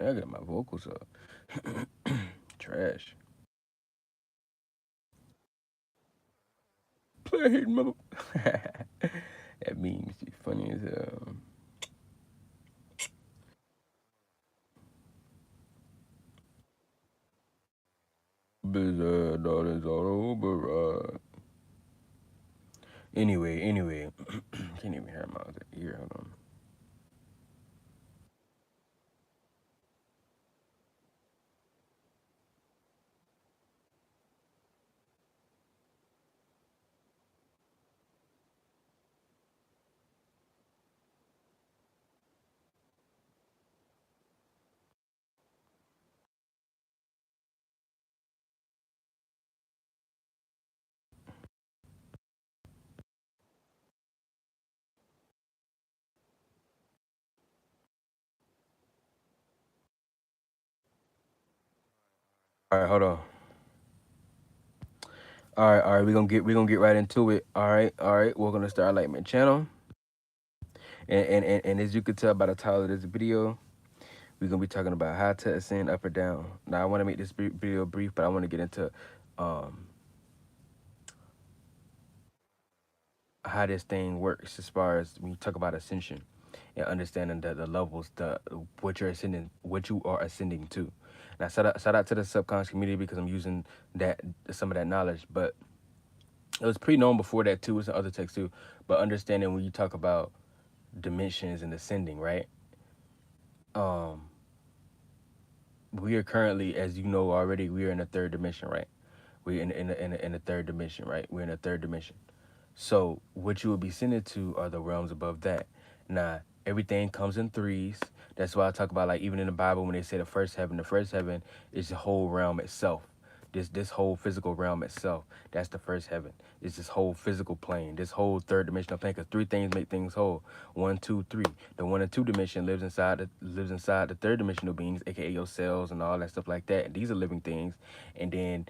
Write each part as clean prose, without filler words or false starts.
I got my vocals up. Trash. Play hit mother. That means she funny as hell. Bizarre daughters all over. Anyway. Can't even hear my other ear. Hold on. All right, hold on. All right. We gonna get right into it. All right. We're gonna start like my channel, and as you can tell by the title of this video, we're gonna be talking about how to ascend up or down. Now I want to make this video brief, but I want to get into um how this thing works as far as when you talk about ascension and understanding the levels, the what you're ascending, what you are ascending to. Now shout out to the subconscious community because I'm using that some of that knowledge, but it was pretty known before that too. It's in other texts too. But understanding when you talk about dimensions and ascending, right? Um, we are currently, as you know already, we are in the third dimension, right? We're in the third dimension, right? We're in the third dimension. So what you will be sending to are the realms above that. Now, everything comes in threes. That's why I talk about like even in the Bible when they say the first heaven is the whole realm itself. This whole physical realm itself. That's the first heaven. It's this whole physical plane, this whole third dimensional plane. Because three things make things whole. One, two, three. The one and two dimension lives inside the third dimensional beings, aka your cells and all that stuff like that. And these are living things. And then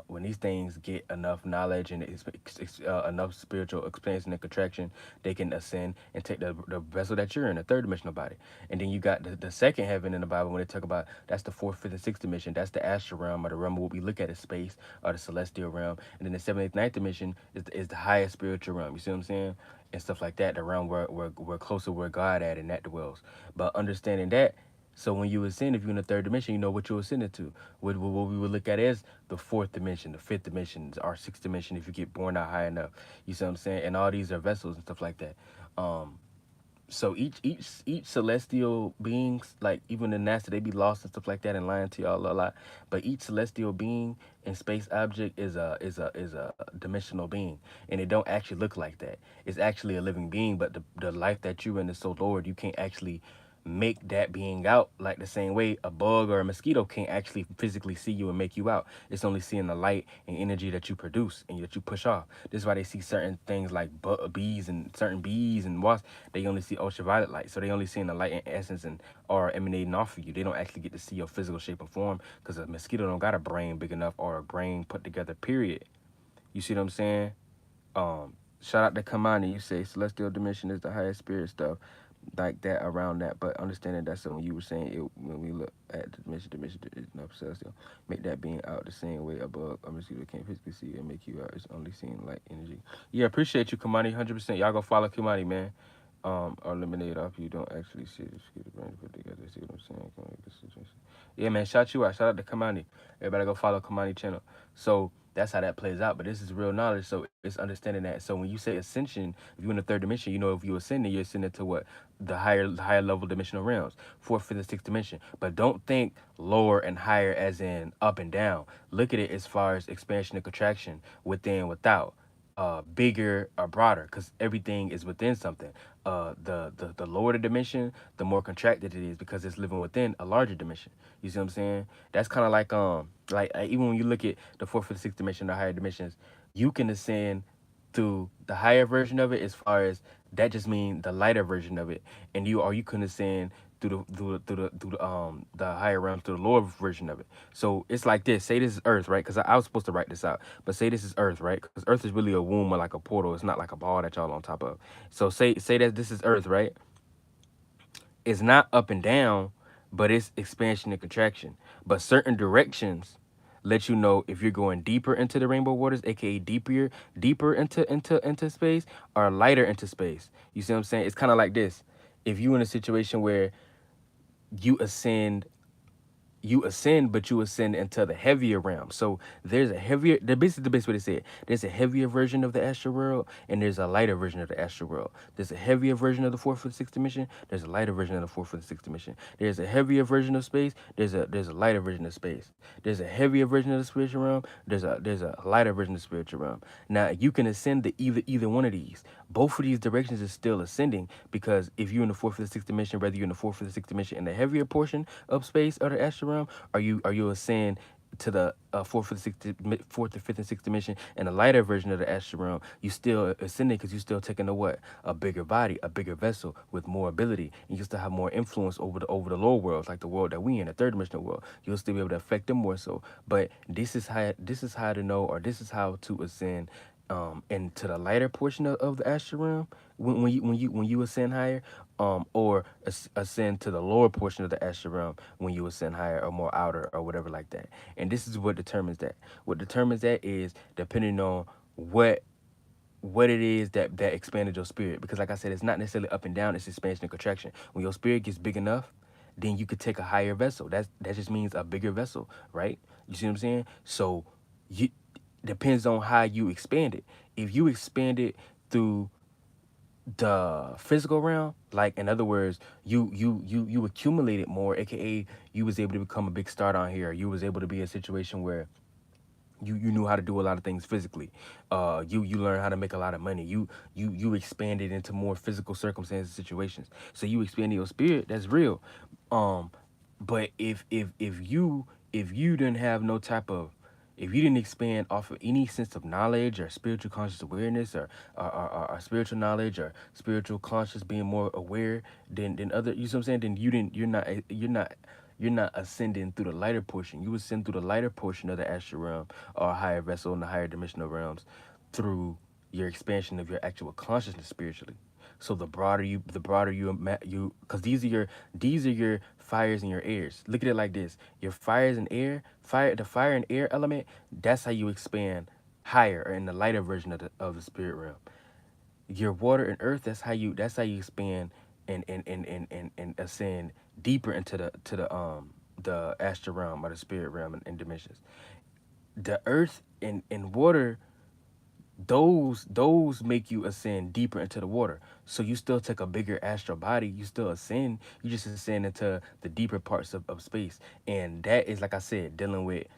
when these things get enough knowledge and enough spiritual expansion and contraction, they can ascend and take the vessel that you're in, the third dimensional body. And then you got the second heaven in the Bible when they talk about that's the fourth, fifth, and sixth dimension. That's the astral realm or the realm of what we look at as space or the celestial realm. And then the seventh, eighth, ninth dimension is the highest spiritual realm. You see what I'm saying? And stuff like that, the realm where we're closer where God at and that dwells. But understanding that, so when you ascend, if you're in the third dimension, you know what you're ascending to. What we would look at as the fourth dimension, the fifth dimension, our sixth dimension if you get born out high enough. You see what I'm saying? And all these are vessels and stuff like that. Um, so each celestial beings, like even the NASA, they be lost and stuff like that and lying to y'all a lot. But each celestial being and space object is a dimensional being, and it don't actually look like that. It's actually a living being, but the life that you're in is so lowered you can't actually make that being out like the same way a bug or a mosquito can't actually physically see you and make you out. It's only seeing the light and energy that you produce and that you push off. This is why they see certain things like bees and certain bees and wasps. They only see ultraviolet light, so they only seeing the light in essence and are emanating off of you. They don't actually get to see your physical shape and form because a mosquito don't got a brain big enough or a brain put together. Period. You see what I'm saying? Shout out to Kamani. You say celestial dimension is the highest spirit stuff like that around that, but understanding that's something you were saying. When we look at the dimension is not celestial. Make that being out the same way above. I'm just you can't physically see it and make you out. It's only seeing light energy. Yeah, appreciate you, Kamani. 100%. Y'all go follow Kamani, man. Or eliminate off you don't actually see the brain put together. See what I'm saying? Come on, this situation. Yeah, man. Shout you out. Shout out to Kamani. Everybody go follow Kamani channel. So that's how that plays out. But this is real knowledge. So it's understanding that. So when you say ascension, if you're in the third dimension, you know if you ascending, you're ascending to what? The higher level dimensional realms, fourth, fifth, and sixth dimension. But don't think lower and higher as in up and down. Look at it as far as expansion and contraction, within, without, bigger or broader, because everything is within something. The lower the dimension, the more contracted it is because it's living within a larger dimension. You see what I'm saying? That's kind of like even when you look at the fourth or sixth dimension, the higher dimensions, you can ascend through the higher version of it as far as that just mean the lighter version of it, and you can ascend through the higher realms to the lower version of it. So it's like this. Say this is Earth, right? Because I was supposed to write this out, but say this is Earth, right? Because Earth is really a womb or like a portal. It's not like a ball that y'all on top of. So say that this is Earth, right? It's not up and down, but it's expansion and contraction. But certain directions let you know if you're going deeper into the rainbow waters, aka deeper into space, or lighter into space. You see what I'm saying? It's kind of like this. If you in a situation where you ascend but you ascend into the heavier realm. So there's a heavier, the best way to say it, there's a heavier version of the astral world and there's a lighter version of the astral world. There's a heavier version of the fourth or the sixth dimension. There's a lighter version of the fourth or the sixth dimension. There's a heavier version of space. There's a lighter version of space. There's a heavier version of the spiritual realm. There's a lighter version of the spiritual realm. Now you can ascend to either one of these. Both of these directions is still ascending because if you're in the fourth or the sixth dimension, whether you're in the fourth or the sixth dimension in the heavier portion of space or the astral realm, are you ascend to the fourth, or fifth, and sixth dimension, and a lighter version of the astral realm, you still ascending because you still taking a what? A bigger body, a bigger vessel with more ability, and you still have more influence over the lower worlds, like the world that we in, the third dimensional world. You'll still be able to affect them more so. But this is how to know, or this is how to ascend into the lighter portion of the astral realm when you ascend higher, or ascend to the lower portion of the astral realm when you ascend higher or more outer or whatever like that. And this is what determines that. What determines that is depending on what it is that expanded your spirit. Because like I said, it's not necessarily up and down, it's expansion and contraction. When your spirit gets big enough, then you could take a higher vessel. That just means a bigger vessel, right? You see what I'm saying? So you depends on how you expand it. If you expand it through the physical realm, like in other words, you accumulated more, aka you was able to become a big star down here. You was able to be in a situation where you knew how to do a lot of things physically. You learned how to make a lot of money. You expanded into more physical circumstances, situations. So you expanded your spirit. That's real. Um, but if you didn't have no type of, if you didn't expand off of any sense of knowledge or spiritual conscious awareness, or spiritual knowledge or spiritual conscious being more aware than other, you see what I'm saying? Then you're not ascending through the lighter portion. You ascend through the lighter portion of the astral realm or a higher vessel in the higher dimensional realms through your expansion of your actual consciousness spiritually. So the broader you, because these are your fires and your airs. Look at it like this: your fires and air, the fire and air element. That's how you expand higher or in the lighter version of the spirit realm. Your water and earth. That's how you expand and ascend deeper into the astral realm or the spirit realm and dimensions. The earth and water, those make you ascend deeper into the water. So you still take a bigger astral body, you still ascend, you just ascend into the deeper parts of space. And that is, like I said, dealing with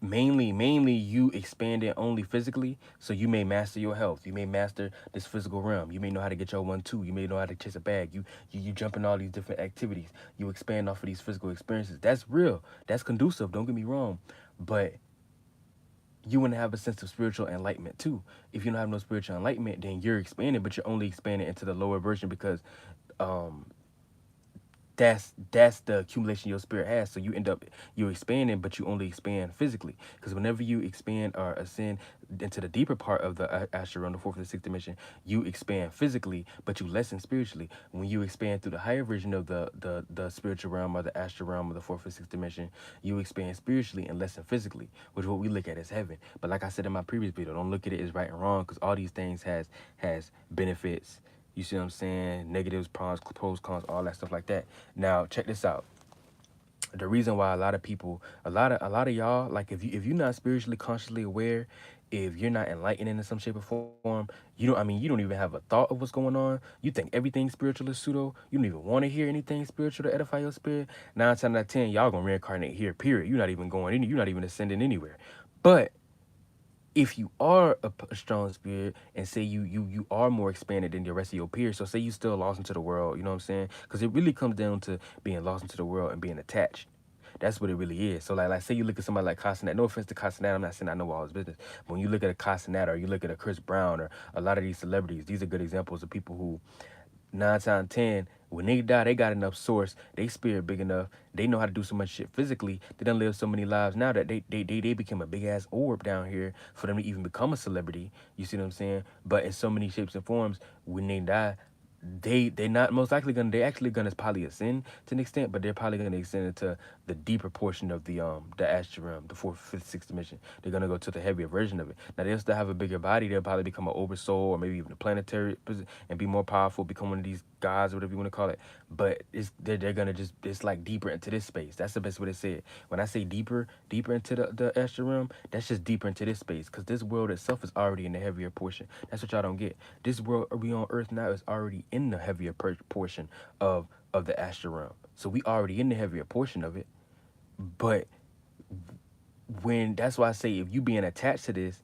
mainly you expanding only physically. So you may master your health, you may master this physical realm, you may know how to get your 1-2, you may know how to chase a bag, you jump in all these different activities, you expand off of these physical experiences. That's real, that's conducive, don't get me wrong. But you want to have a sense of spiritual enlightenment too. If you don't have no spiritual enlightenment, then you're expanding, but you're only expanding into the lower version because um, that's the accumulation your spirit has. So you're expanding, but you only expand physically. Because whenever you expand or ascend into the deeper part of the astral realm, the fourth and the sixth dimension, you expand physically, but you lessen spiritually. When you expand through the higher version of the spiritual realm or the astral realm of the fourth and sixth dimension, you expand spiritually and lessen physically, which is what we look at as heaven. But like I said in my previous video, don't look at it as right and wrong, because all these things has benefits. You see what I'm saying? Negatives, pros, cons, all that stuff like that. Now, check this out. The reason why a lot of people, a lot of y'all, like if you're not spiritually consciously aware, if you're not enlightened in some shape or form, you don't even have a thought of what's going on. You think everything spiritual is pseudo. You don't even want to hear anything spiritual to edify your spirit. 9 times out of 10, y'all gonna reincarnate here. Period. You're not even going any. You're not even ascending anywhere. But if you are a strong spirit and say you are more expanded than the rest of your peers, so say you still lost into the world, you know what I'm saying? Because it really comes down to being lost into the world and being attached. That's what it really is. So like say you look at somebody like Castanet. No offense to Castanet, I'm not saying I know all his business. But when you look at a Castanet or you look at a Chris Brown or a lot of these celebrities, these are good examples of people who 9 times 10, when they die, they got enough source, they spirit big enough, they know how to do so much shit physically, they done live so many lives now that they became a big ass orb down here for them to even become a celebrity. You see what I'm saying? But in so many shapes and forms, when they die, they not most likely gonna they actually gonna probably ascend to an extent, but they're probably gonna extend into the deeper portion of the astral realm, the fourth, fifth, sixth dimension. They're gonna go to the heavier version of it. Now they'll still have a bigger body. They'll probably become an oversoul or maybe even a planetary and be more powerful, become one of these gods, whatever you want to call it. But they're gonna just it's like deeper into this space. That's the best way to say it. When I say deeper into the astral realm, that's just deeper into this space because this world itself is already in the heavier portion. That's what y'all don't get. This world we on Earth now is already in the heavier portion of the astral realm. So we already in the heavier portion of it. But when that's why I say if you being attached to this,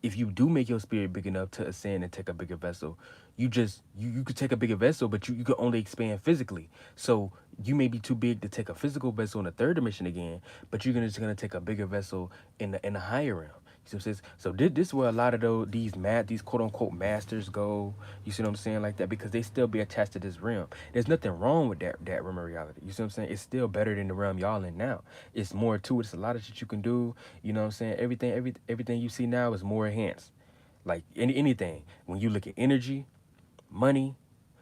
if you do make your spirit big enough to ascend and take a bigger vessel, you could take a bigger vessel, but you could only expand physically. So you may be too big to take a physical vessel in the third dimension again, but you're just gonna take a bigger vessel in the higher realm. You see what I'm saying? So this is where a lot of these quote unquote masters go. You see what I'm saying like that because they still be attached to this realm. There's nothing wrong with that realm of reality. You see what I'm saying? It's still better than the realm y'all in now. It's more to it. It's a lot of shit you can do. You know what I'm saying? Everything you see now is more enhanced. Like anything. When you look at energy, money,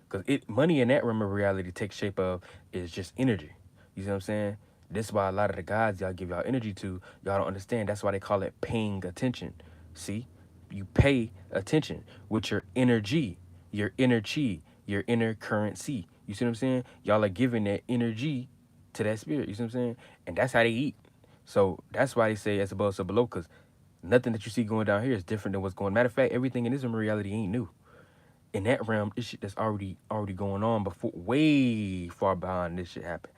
because money in that realm of reality takes shape of is just energy. You see what I'm saying? This is why a lot of the gods y'all give y'all energy to, y'all don't understand. That's why they call it paying attention. See? You pay attention with your energy, your inner chi, your inner currency. You see what I'm saying? Y'all are giving that energy to that spirit. You see what I'm saying? And that's how they eat. So that's why they say as above, so below, because nothing that you see going down here is different than what's going. Matter of fact, everything in this reality ain't new. In that realm, this shit that's already going on before, way far behind this shit happened.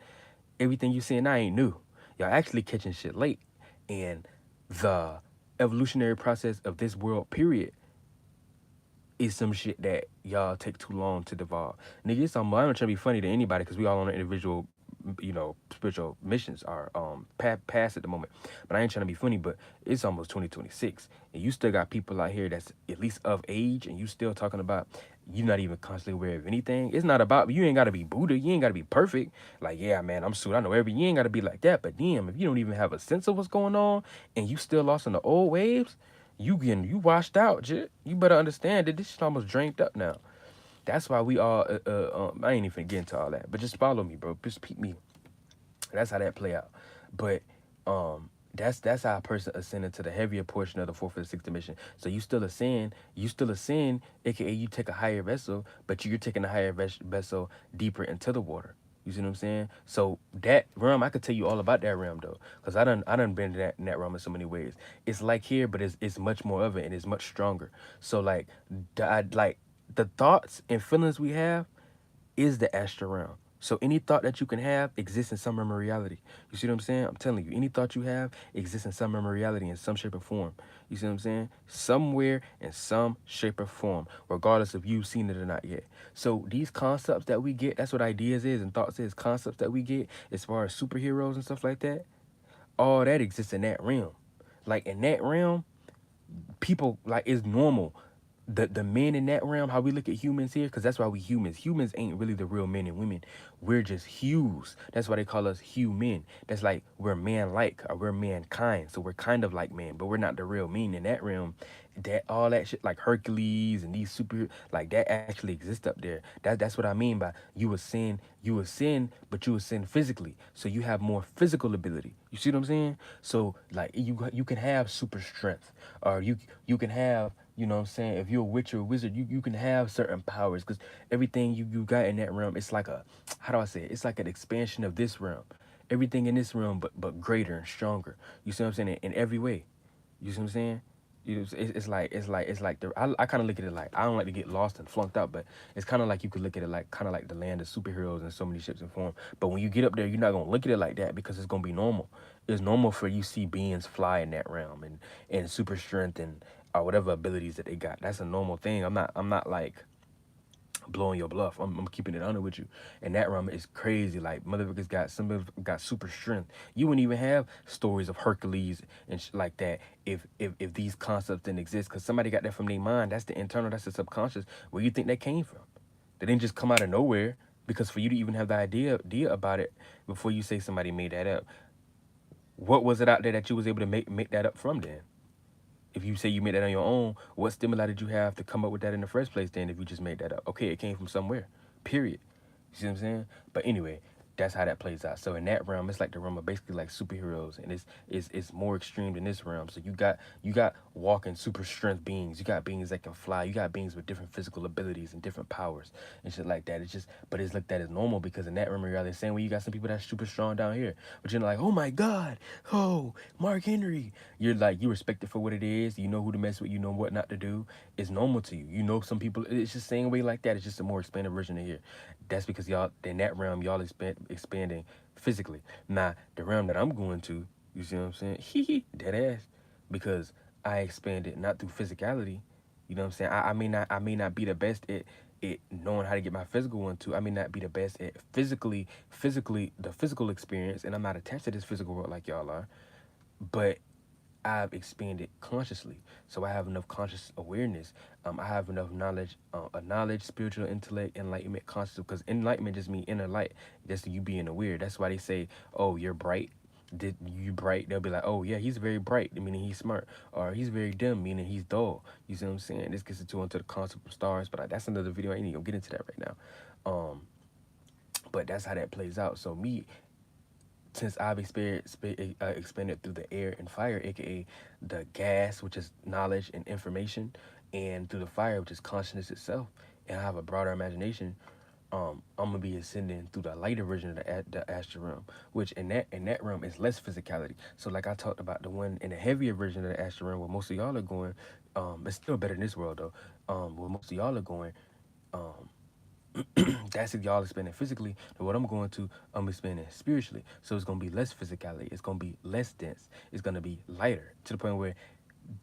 Everything you seeing now ain't new. Y'all actually catching shit late, and the evolutionary process of this world period is some shit that y'all take too long to devolve. Nigga, it's I'm not trying to be funny to anybody because we all on an individual, spiritual missions are past at the moment. But I ain't trying to be funny, but it's almost 2026, and you still got people out here that's at least of age, and you still talking about you not even constantly aware of anything. It's not about you ain't gotta be Buddha, you ain't gotta be perfect. Like, yeah, man, I'm sued. I know every you ain't gotta be like that. But damn, if you don't even have a sense of what's going on and you still lost in the old waves, you washed out, Jit. You better understand that this shit almost drained up now. That's why we all I ain't even get into all that. But just follow me, bro. Just peep me. That's how that play out. But that's how a person ascended to the heavier portion of the fourth or the sixth dimension. So you still ascend, aka you take a higher vessel, but you're taking a higher vessel deeper into the water. You see what I'm saying? So that realm, I could tell you all about that realm though, because I done been in that realm in so many ways. It's like here, but it's much more of it and it's much stronger. So like the thoughts and feelings we have is the astral realm. So any thought that you can have exists in some realm of reality. You see what I'm saying? I'm telling you, any thought you have exists in some realm of reality in some shape or form. You see what I'm saying? Somewhere in some shape or form, regardless of you seen it or not yet. So these concepts that we get, that's what ideas is and thoughts is, concepts that we get as far as superheroes and stuff like that, all that exists in that realm. Like in that realm, people like it's normal. The men in that realm, how we look at humans here, because that's why we humans. Humans ain't really the real men and women. We're just hues. That's why they call us human. That's like we're man-like or we're mankind. So we're kind of like men, but we're not the real men in that realm. That all that shit like Hercules and these super like that actually exist up there. That's what I mean by you ascend, but you ascend physically. So you have more physical ability. You see what I'm saying? So like you can have super strength, or you can have, you know what I'm saying, if you're a witch or a wizard, you can have certain powers because everything you got in that realm, it's like a, how do I say it? It's like an expansion of this realm. Everything in this realm, but greater and stronger. You see what I'm saying? In every way. You see what I'm saying? It's like I kind of look at it like I don't like to get lost and flunked out, but it's kind of like you could look at it like kind of like the land of superheroes in so many shapes and form. But when you get up there, you're not gonna look at it like that because it's gonna be normal. It's normal for you see beings fly in that realm and super strength and or whatever abilities that they got. That's a normal thing. I'm not like blowing your bluff. I'm keeping it under with you. And that realm is crazy. Like motherfuckers got super strength. You wouldn't even have stories of Hercules and like that if these concepts didn't exist. Because somebody got that from their mind. That's the internal. That's the subconscious. Where you think that came from? They didn't just come out of nowhere. Because for you to even have the idea about it before you say somebody made that up, what was it out there that you was able to make that up from then? If you say you made that on your own, what stimuli did you have to come up with that in the first place then if you just made that up? Okay, it came from somewhere. Period. You see what I'm saying? But anyway, that's how that plays out. So in that realm, it's like the realm of basically like superheroes, and it's more extreme than this realm. So you got walking super strength beings. You got beings that can fly. You got beings with different physical abilities and different powers and shit like that. It's just, but it's looked at as normal because in that realm of reality, the same way you got some people that's super strong down here, but you're like, oh my god, oh Mark Henry. You're like, you respect it for what it is. You know who to mess with. You know what not to do. It's normal to you. You know some people. It's just the same way like that. It's just a more expanded version of here. That's because y'all in that realm y'all expanding physically. Now the realm that I'm going to, you see what I'm saying? Dead ass, because I expanded not through physicality. You know what I'm saying? I may not be the best at knowing how to get my physical one too. I may not be the best at physically the physical experience, and I'm not attached to this physical world like y'all are. But I've expanded consciously, so I have enough conscious awareness. I have enough knowledge, knowledge, spiritual intellect, enlightenment, conscious. Because enlightenment just means inner light. That's you being aware. That's why they say, "Oh, you're bright." Did you bright? They'll be like, "Oh yeah, he's very bright," meaning he's smart, or he's very dim, meaning he's dull. You see what I'm saying? This gets into the concept of stars, but that's another video. I ain't even gonna get into that right now. But that's how that plays out. So me, since I've expanded through the air and fire, aka the gas, which is knowledge and information, and through the fire, which is consciousness itself, and I have a broader imagination, I'm gonna be ascending through the lighter version of the astral realm, which in that realm is less physicality. So like I talked about the one in the heavier version of the astral realm, where most of y'all are going, it's still better than this world though. Where most of y'all are going, um, that's if y'all expanding physically. And what I'm going to, I'm expanding spiritually. So it's gonna be less physicality. It's gonna be less dense. It's gonna be lighter to the point where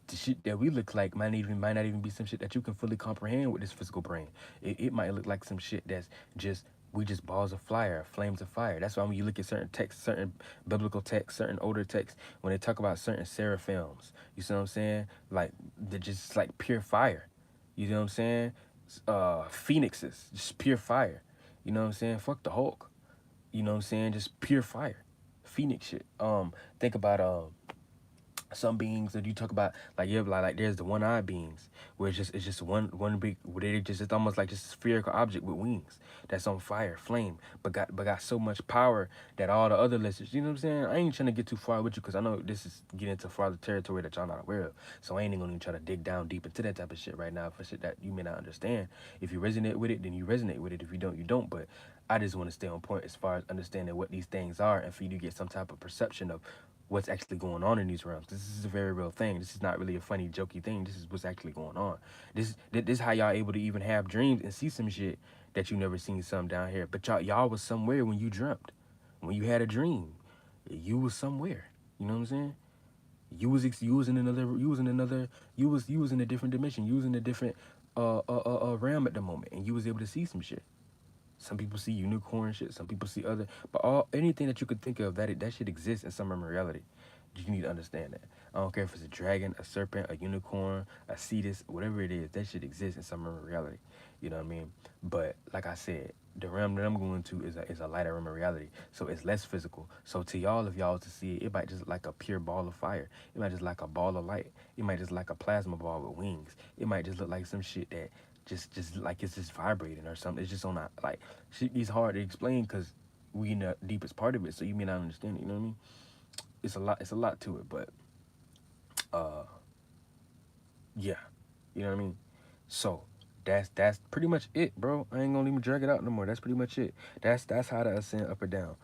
the shit that we look like might not even be some shit that you can fully comprehend with this physical brain. It might look like some shit that's just we just balls of fire, flames of fire. That's why when you look at certain texts, certain biblical texts, certain older texts, when they talk about certain seraphims, you see what I'm saying? Like they're just like pure fire. You know what I'm saying? Phoenixes, just pure fire. You know what I'm saying? Fuck the Hulk. You know what I'm saying? Just pure fire. Phoenix shit. Think about some beings that you talk about, like you have like there's the one-eyed beings where it's just one big, where they just, it's almost like just a spherical object with wings that's on fire, flame, but got so much power that all the other lizards, you know what I'm saying? I ain't trying to get too far with you because I know this is getting into farther territory that y'all not aware of. So I ain't even gonna try to dig down deep into that type of shit right now for shit that you may not understand. If you resonate with it, then you resonate with it. If you don't, you don't. But I just want to stay on point as far as understanding what these things are and for you to get some type of perception of what's actually going on in these realms. This is a very real thing. This is not really a funny, jokey thing. This is what's actually going on. This is how y'all able to even have dreams and see some shit that you never seen some down here. But y'all was somewhere when you dreamt, when you had a dream. You was somewhere. You know what I'm saying? You was in another. You was in a different dimension. You was in a different realm at the moment, and you was able to see some shit. Some people see unicorn shit. Some people see other, but anything that you could think of that shit exists in some reality. You need to understand that. I don't care if it's a dragon, a serpent, a unicorn, a cetus, whatever it is. That shit exists in some reality. You know what I mean? But like I said, the realm that I'm going to is a lighter realm of reality. So it's less physical. So to y'all, if y'all was to see it, it might just like a pure ball of fire. It might just like a ball of light. It might just like a plasma ball with wings. It might just look like some shit that just like it's just vibrating or something. It's just on a like shit. It's hard to explain because we in the deepest part of it, so you may not understand it. You know what I mean? It's a lot. It's a lot to it, but uh, yeah, you know what I mean. So that's pretty much it, bro. I ain't gonna even drag it out no more. That's pretty much it. That's how to ascend up or down.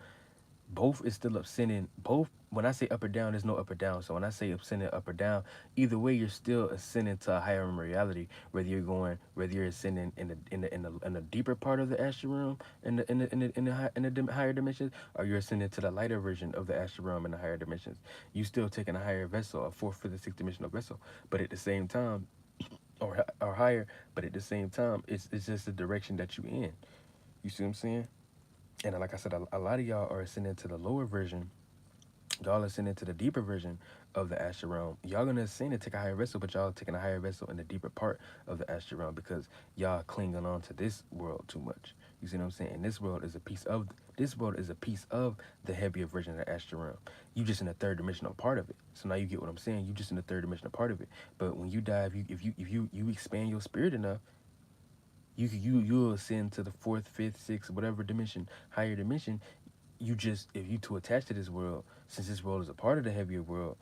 Both is still ascending. Both, when I say up or down, there's no up or down. So when I say ascending up or down, either way, you're still ascending to a higher reality. Whether you're ascending in the deeper part of the astral realm, in the higher dimensions, or you're ascending to the lighter version of the astral realm in the higher dimensions. You still taking a higher vessel, a fourth, fifth, and sixth dimensional vessel. But at the same time, or higher. But at the same time, it's just the direction that you in. You see what I'm saying? And like I said, a lot of y'all are ascending to the lower version. Y'all ascending to the deeper version of the astral realm. Y'all gonna ascend and take a higher vessel, but y'all taking a higher vessel in the deeper part of the astral realm because y'all clinging on to this world too much. You see what I'm saying? And this world is a piece of This world is a piece of the heavier version of the astral realm. You just in a third dimensional part of it. So now you get what I'm saying. You just in the third dimensional part of it. But when you dive, if you expand your spirit enough, you'll ascend to the fourth, fifth, sixth, whatever dimension, higher dimension. You just, if you too attached to this world, since this world is a part of the heavier world,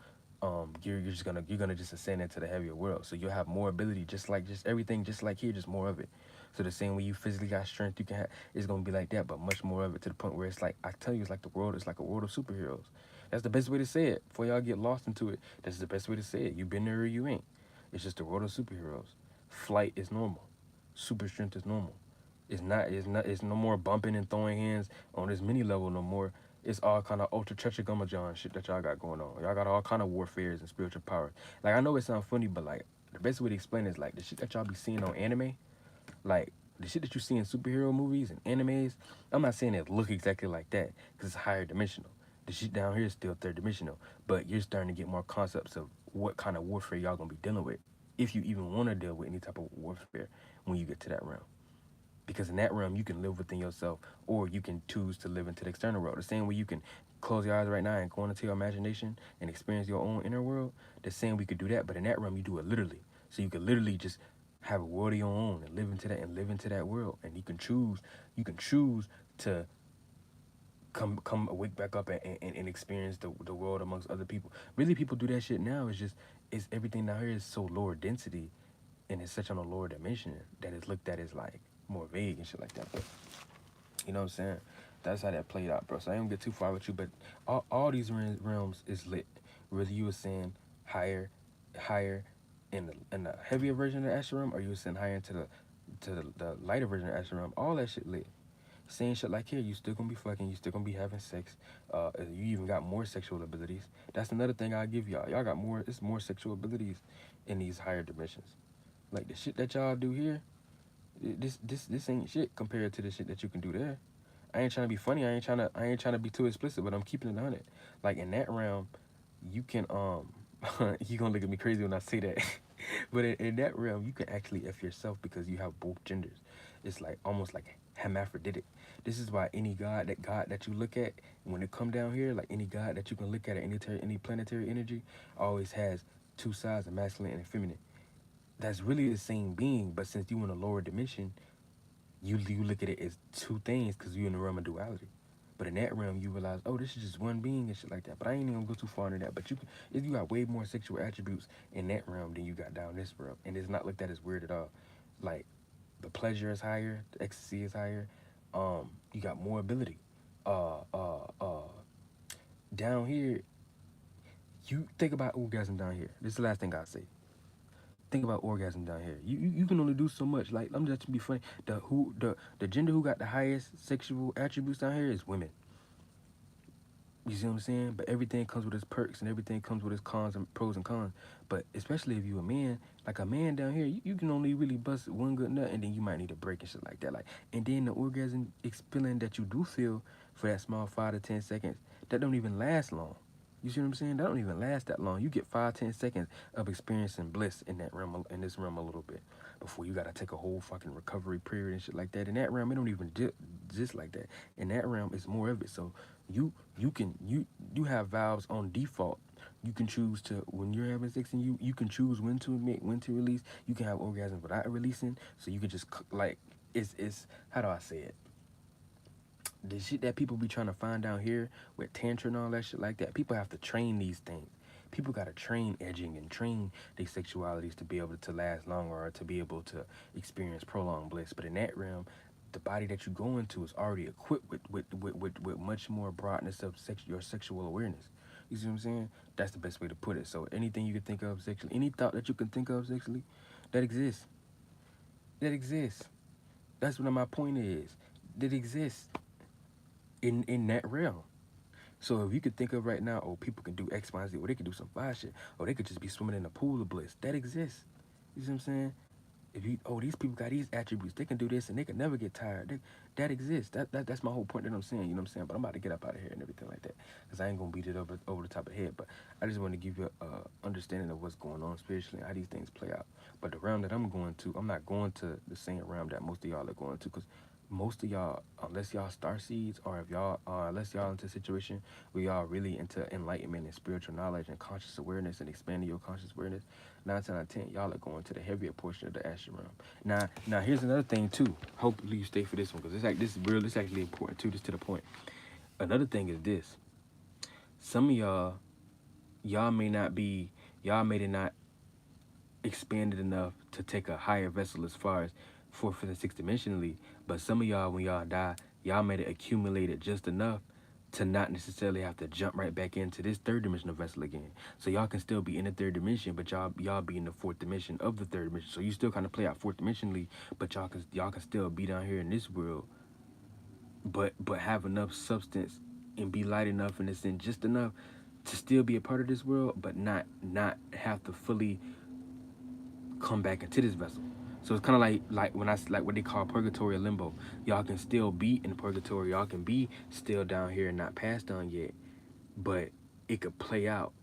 you're gonna just ascend into the heavier world. So you'll have more ability, just everything, just like here, just more of it. So the same way you physically got strength, you can have, it's gonna be like that, but much more of it, to the point where it's like, I tell you, it's like the world is like a world of superheroes. That's the best way to say it. Before y'all get lost into it, that's the best way to say it. You been there or you ain't. It's just the world of superheroes. Flight is normal. Super strength is normal. It's no more bumping and throwing hands on this mini level no more. It's all kind of ultra John shit that y'all got going on. Y'all got all kind of warfares and spiritual powers. Like, I know it sounds funny, but like, the best way to explain it is like the shit that y'all be seeing on anime, like the shit that you see in superhero movies and animes. I'm not saying it look exactly like that because it's higher dimensional. The shit down here is still third dimensional, but you're starting to get more concepts of what kind of warfare y'all gonna be dealing with, if you even want to deal with any type of warfare when you get to that realm. Because in that realm, you can live within yourself, or you can choose to live into the external world. The same way you can close your eyes right now and go into your imagination and experience your own inner world, the same we could do that. But in that realm, you do it literally. So you could literally just have a world of your own and live into that world. And you can choose to come wake back up and experience the world amongst other people. Really, people do that shit now. It's everything down here is so lower density, and it's such on a lower dimension that it's looked at as like more vague and shit like that. But you know what I'm saying? That's how that played out, bro. So I don't get too far with you, but all these realms is lit. Whether you were saying higher in the heavier version of the astral realm, or you were saying higher into the lighter version of the astral realm, all that shit lit. Saying shit like, here, you still gonna be fucking, you still gonna be having sex. You even got more sexual abilities. That's another thing I give y'all. Y'all got more. It's more sexual abilities in these higher dimensions. Like the shit that y'all do here, this ain't shit compared to the shit that you can do there. I ain't trying to be funny. I ain't trying to be too explicit, but I'm keeping it on it. Like in that realm, you can you gonna look at me crazy when I say that. But in that realm, you can actually f yourself because you have both genders. It's like almost like hermaphroditic. This is why any god that you look at, when it come down here, like any god that you can look at any planetary energy, always has two sides, a masculine and a feminine. That's really the same being, but since you in a lower dimension, you look at it as two things because you're in the realm of duality. But in that realm, you realize, oh, this is just one being and shit like that. But I ain't even gonna go too far into that. But if you got way more sexual attributes in that realm than you got down this realm, and it's not looked at as weird at all. Like the pleasure is higher, the ecstasy is higher. You got more ability. Uh, uh, uh. Down here, you think about orgasm down here. This is the last thing I say. Think about orgasm down here. You can only do so much. Like, I'm just to be funny. The gender who got the highest sexual attributes down here is women. You see what I'm saying? But everything comes with its perks and everything comes with its cons and pros and cons. But especially if you a man, like a man down here, you can only really bust one good nut and then you might need a break and shit like that. Like, and then the orgasm feeling that you do feel for that small 5 to 10 seconds, that don't even last long. You see what I'm saying? That don't even last that long. You get 5, 10 seconds of experiencing bliss in that realm, in this realm a little bit, before you gotta take a whole fucking recovery period and shit like that. In that realm, it don't even just like that. In that realm, it's more of it. So you have valves on default. You can choose to, when you're having sex, and you can choose when to emit, when to release. You can have orgasms without releasing. So you can just like, it's how do I say it? The shit that people be trying to find down here with tantra and all that shit like that, people have to train these things. People got to train edging and train their sexualities to be able to last longer, or to be able to experience prolonged bliss. But in that realm, the body that you go into is already equipped with much more broadness of your sexual awareness. You see what I'm saying? That's the best way to put it. So anything you can think of sexually, any thought that you can think of sexually, that exists. That exists. That's what my point is. That exists in that realm. So if you could think of right now, oh, people can do X, Y, Z, or they could do some fire shit, or they could just be swimming in a pool of bliss. That exists. You see what I'm saying? If you, oh, these people got these attributes, they can do this and they can never get tired. That exists. That's my whole point that I'm saying. You know what I'm saying? But I'm about to get up out of here and everything like that, because I ain't gonna beat it over the top of the head. But I just want to give you a understanding of what's going on spiritually and how these things play out. But the realm that I'm going to, I'm not going to the same realm that most of y'all are going to, because most of y'all, unless y'all star seeds, or if y'all, unless y'all into a situation where y'all really into enlightenment and spiritual knowledge and conscious awareness and expanding your conscious awareness, 9 times out of 10, y'all are going to the heavier portion of the astral realm. Now, here's another thing too. Hopefully you stay for this one because it's like this is real. This is actually important too. This to the point. Another thing is this: some of y'all may not be, y'all may not expanded enough to take a higher vessel as far as fourth, fifth, and sixth dimensionally. But some of y'all, when y'all die, y'all made it accumulated just enough to not necessarily have to jump right back into this third dimensional vessel again. So y'all can still be in the third dimension, but y'all be in the fourth dimension of the third dimension. So you still kind of play out fourth dimensionally, but y'all can still be down here in this world, but have enough substance and be light enough in this and just enough to still be a part of this world, but not have to fully come back into this vessel. So it's kind of like when I like what they call purgatory or limbo. Y'all can still be in purgatory. Y'all can be still down here and not passed on yet, but it could play out.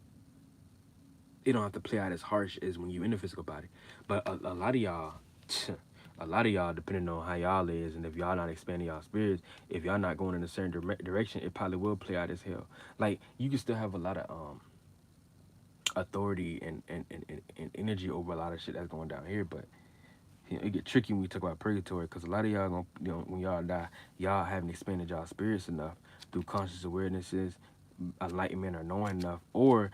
It don't have to play out as harsh as when you in the physical body. But a lot of y'all, a lot of y'all, depending on how y'all is, and if y'all not expanding y'all spirits, if y'all not going in a certain direction, it probably will play out as hell. Like you can still have a lot of authority and energy over a lot of shit that's going down here, but it get tricky when we talk about purgatory because a lot of y'all gonna, when y'all die, y'all haven't expanded y'all spirits enough through conscious awarenesses, enlightenment, or knowing enough, or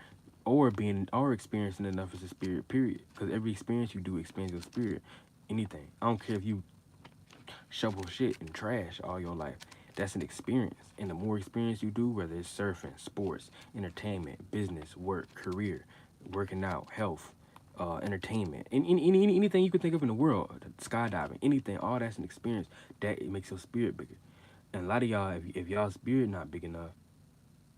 experiencing enough as a spirit. Period. Because every experience you do expands your spirit. Anything. I don't care if you shovel shit and trash all your life. That's an experience. And the more experience you do, whether it's surfing, sports, entertainment, business, work, career, working out, health, entertainment, anything you can think of in the world, skydiving, anything, all that's an experience that it makes your spirit bigger. And a lot of y'all, if y'all spirit not big enough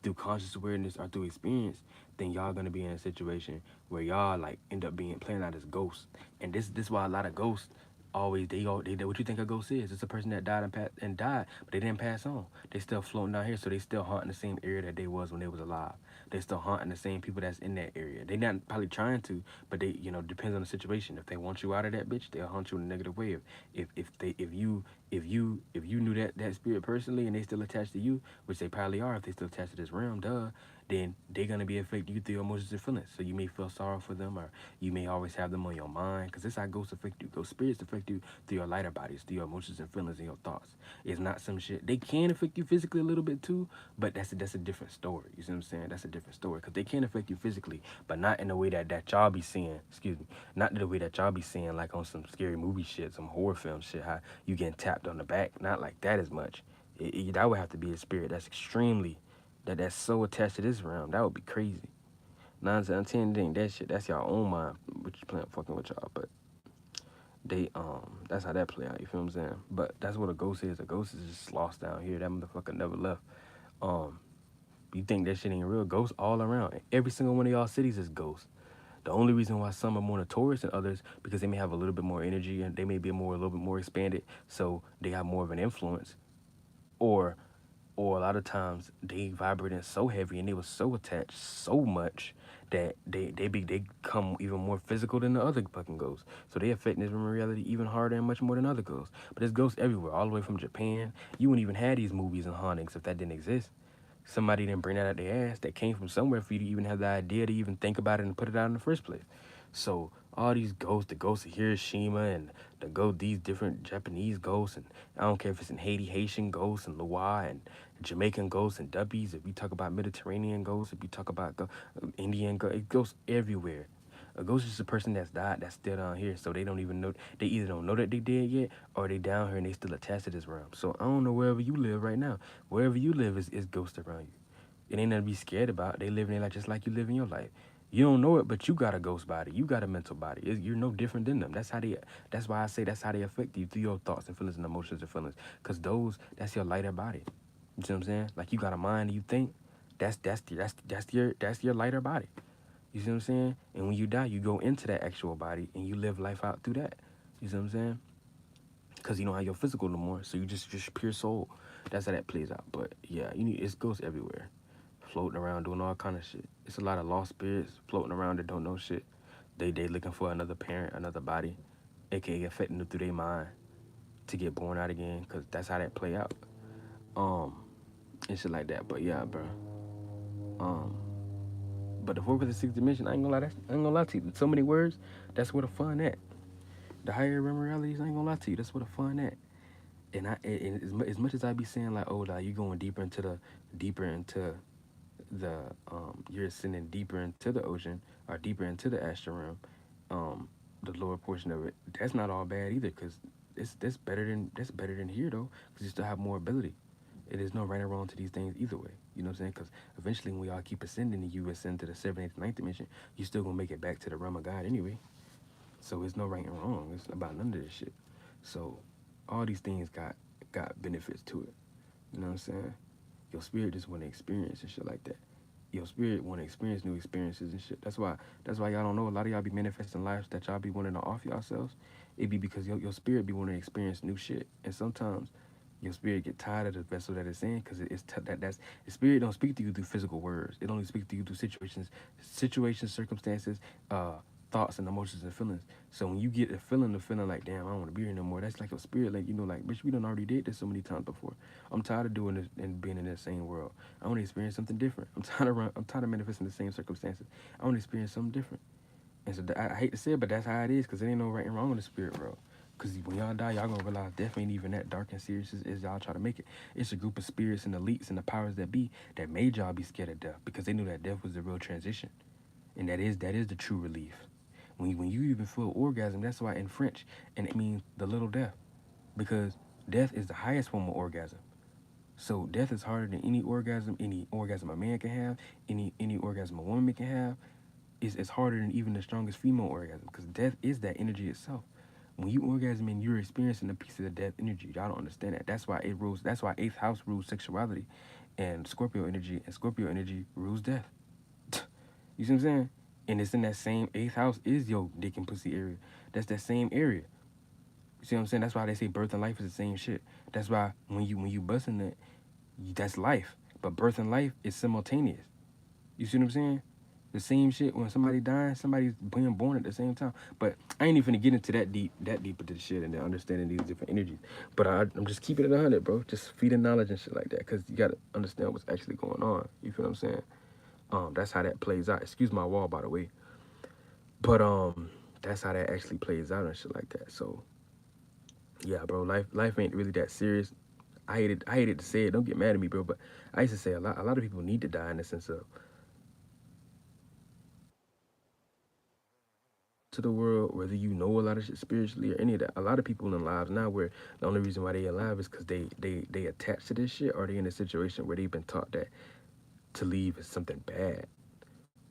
through conscious awareness or through experience, then y'all gonna be in a situation where y'all like end up being playing out as ghosts. And this why a lot of ghosts always they what you think a ghost is. It's a person that died and died, but they didn't pass on. They still floating down here, so they still haunting the same area that they was when they was alive. They still haunting the same people that's in that area. They not probably trying to, but they depends on the situation. If they want you out of that bitch, they'll haunt you in a negative way. If you knew that spirit personally and they still attached to you, which they probably are if they still attached to this realm, duh, then they're gonna be affecting you through your emotions and feelings. So you may feel sorrow for them, or you may always have them on your mind, because this how ghosts affect you. Ghost spirits affect you through your lighter bodies, through your emotions and feelings and your thoughts. It's not some shit. They can affect you physically a little bit too, but that's a different story. You see what I'm saying? That's a different story, because they can affect you physically, but not in the way that y'all be seeing. Excuse me, not the way that y'all be seeing like on some scary movie shit, some horror film shit. How you getting tapped on the back? Not like that as much. That would have to be a spirit that's extremely that's so attached to this realm. That would be crazy. 9 to 10 ain't that shit. That's y'all own mind, which you playing fucking with y'all. But they that's how that play out. You feel what I'm saying? But that's what a ghost is. A ghost is just lost down here. That motherfucker never left. Um, you think that shit ain't real? Ghosts all around. Every single one of y'all cities is ghosts. The only reason why some are more notorious than others because they may have a little bit more energy and they may be a little bit more expanded, so they have more of an influence, or a lot of times they vibrating so heavy and they was so attached so much that they come even more physical than the other fucking ghosts. So they affect this reality even harder and much more than other ghosts. But there's ghosts everywhere, all the way from Japan. You wouldn't even have these movies and hauntings if that didn't exist. Somebody didn't bring that out their ass. That came from somewhere for you to even have the idea to even think about it and put it out in the first place. So all these ghosts, the ghosts of Hiroshima and these different Japanese ghosts, and I don't care if it's in Haiti, Haitian ghosts and Loire and Jamaican ghosts and Dubbies. If you talk about Mediterranean ghosts, if you talk about Indian ghosts, it goes everywhere. A ghost is just a person that's died that's still down here, so they don't even know. They either don't know that they dead yet, or they down here and they still attached to this realm. So I don't know wherever you live right now. Wherever you live is ghosts around you. It ain't nothing to be scared about. They living their life just like you live in your life. You don't know it, but you got a ghost body. You got a mental body. You're no different than them. That's how they. That's why I say that's how they affect you through your thoughts and feelings and emotions and feelings. Cause that's your lighter body. You see what I'm saying? Like you got a mind and you think. That's your lighter body. You see what I'm saying? And when you die, you go into that actual body and you live life out through that. You see what I'm saying? Cause you don't have your physical no more, so you just pure soul. That's how that plays out. But yeah, it goes everywhere, floating around doing all kind of shit. It's a lot of lost spirits floating around that don't know shit. They looking for another parent, another body, aka affecting them through their mind, to get born out again, because that's how that play out. Um, and shit like that. But yeah, bro. Um, but the fourth or the sixth dimension, I ain't gonna lie. I ain't gonna lie to you. So many words. That's where the fun at. The higher realm realities, I ain't gonna lie to you. That's where the fun at. And as much as I be saying like, oh, like you going deeper into the you're ascending deeper into the ocean or deeper into the astral realm, the lower portion of it. That's not all bad either, cause that's better than here though, cause you still have more ability. It is no right or wrong to these things either way. You know what I'm saying? Because eventually, when we all keep ascending and you ascend to the seventh, eighth, ninth dimension, you still gonna make it back to the realm of God anyway. So it's no right and wrong. It's about none of this shit. So all these things got benefits to it. You know what I'm saying? Your spirit just want to experience and shit like that. Your spirit want to experience new experiences and shit. That's why y'all don't know. A lot of y'all be manifesting lives that y'all be wanting to off yourselves. It be because your spirit be wanting to experience new shit. And sometimes your spirit get tired of the vessel that it's in, because that's the spirit don't speak to you through physical words. It only speaks to you through situations, circumstances, uh, thoughts and emotions and feelings. So when you get the feeling like, damn, I don't want to be here no more. That's like your spirit, like, like, bitch, we done already did this so many times before. I'm tired of doing this and being in the same world. I want to experience something different. I'm tired of manifesting the same circumstances. I want to experience something different. And so I hate to say it, but that's how it is, because there ain't no right and wrong in the spirit world. Because when y'all die, y'all gonna realize death ain't even that dark and serious as y'all try to make it. It's a group of spirits and elites and the powers that be that made y'all be scared of death, because they knew that death was the real transition. And that is the true relief. When you even feel orgasm, that's why in French, and it means the little death, because death is the highest form of orgasm. So death is harder than any orgasm a man can have, any orgasm a woman can have. It's harder than even the strongest female orgasm, because death is that energy itself. When you orgasm and you're experiencing a piece of the death energy, y'all don't understand that. That's why it rules. That's why eighth house rules sexuality, and Scorpio energy rules death. You see what I'm saying? And it's in that same eighth house is your dick and pussy area. That's that same area. You see what I'm saying? That's why they say birth and life is the same shit. That's why when you busting it, that's life. But birth and life is simultaneous. You see what I'm saying? The same shit when somebody dying, somebody's being born at the same time. But I ain't even gonna get into that deep into the shit and understanding these different energies. But I'm just keeping it 100, bro. Just feeding knowledge and shit like that, because you gotta understand what's actually going on. You feel what I'm saying? That's how that plays out. Excuse my wall, by the way. But that's how that actually plays out and shit like that. So yeah, bro, life ain't really that serious. I hated to say it. Don't get mad at me, bro. But I used to say a lot of people need to die, in the sense of to the world, whether you know a lot of shit spiritually or any of that. A lot of people in lives now where the only reason why they alive is because they attach to this shit, or they in a situation where they've been taught that to leave is something bad.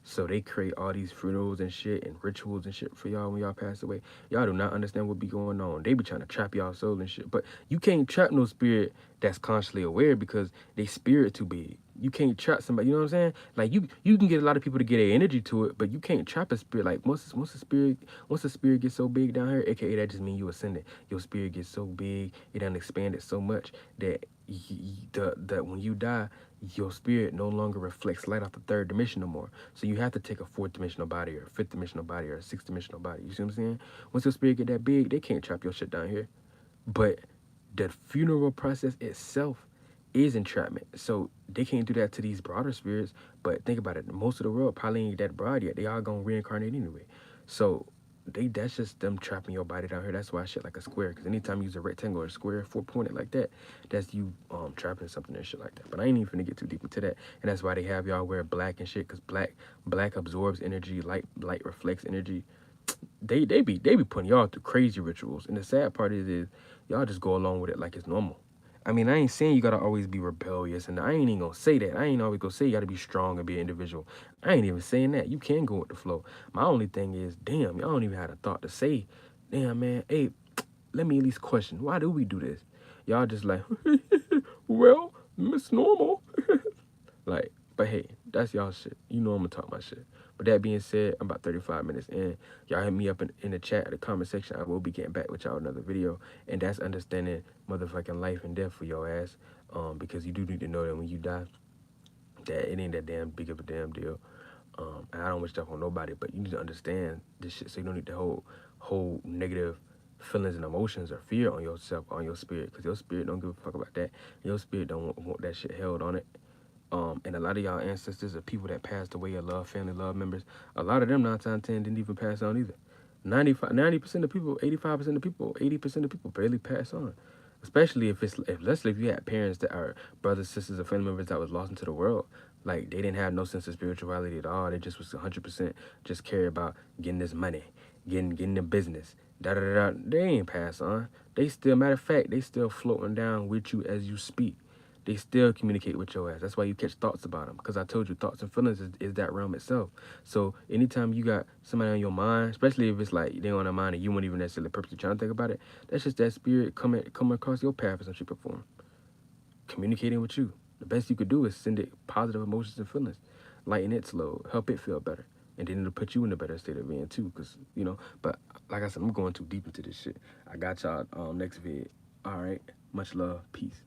So they create all these funerals and shit and rituals and shit for y'all when y'all pass away. Y'all do not understand what be going on. They be trying to trap y'all soul and shit. But you can't trap no spirit that's consciously aware, because they spirit too big. You can't trap somebody, you know what I'm saying? Like you can get a lot of people to get their energy to it, but you can't trap a spirit. Like once the spirit gets so big down here, aka that just means you ascended. Your spirit gets so big, it done expanded so much that when you die, your spirit no longer reflects light off the third dimension no more. So you have to take a fourth dimensional body or a fifth dimensional body or a sixth dimensional body. You see what I'm saying? Once your spirit get that big, they can't trap your shit down here. But the funeral process itself is entrapment. So they can't do that to these broader spirits. But think about it. Most of the world probably ain't that broad yet. They all gonna reincarnate anyway. So that's just them trapping your body down here. That's why shit like a square. Because anytime you use a rectangle or a square, four-pointed like that, that's you trapping something and shit like that. But I ain't even finna get too deep into that. And that's why they have y'all wear black and shit. Because black absorbs energy, light reflects energy. They be putting y'all through crazy rituals. And the sad part is y'all just go along with it like it's normal. I mean, I ain't saying you gotta always be rebellious, and I ain't even gonna say that. I ain't always gonna say you gotta be strong and be an individual. I ain't even saying that. You can go with the flow. My only thing is, damn, y'all don't even have a thought to say, damn, man, hey, let me at least question, why do we do this? Y'all just like, well, Miss Normal. Like, but hey, that's y'all shit. You know I'm gonna talk my shit. But that being said, I'm about 35 minutes in. Y'all hit me up in the chat or the comment section. I will be getting back with y'all another video. And that's understanding motherfucking life and death for your ass. Because you do need to know that when you die, that it ain't that damn big of a damn deal. And I don't wish stuff on nobody, but you need to understand this shit, so you don't need to hold negative feelings and emotions or fear on yourself, on your spirit, because your spirit don't give a fuck about that. Your spirit don't want that shit held on it. And a lot of y'all ancestors or people that passed away or love family, love members, a lot of them 9 times 10 didn't even pass on either. 90% of people, 85% of people, 80% of people barely pass on. Especially if let's say if you had parents that are brothers, sisters, or family members that was lost into the world, like they didn't have no sense of spirituality at all. They just was 100% just care about getting this money, getting the business. Da da da. They ain't pass on. They still, matter of fact, they still floating down with you as you speak. They still communicate with your ass. That's why you catch thoughts about them. Because I told you, thoughts and feelings is that realm itself. So anytime you got somebody on your mind, especially if it's like they on their mind and you weren't even necessarily purposely trying to think about it, that's just that spirit coming across your path or some shit perform. Communicating with you. The best you could do is send it positive emotions and feelings. Lighten its load. Help it feel better. And then it'll put you in a better state of being too. Because, but like I said, I'm going too deep into this shit. I got y'all next vid. All right. Much love. Peace.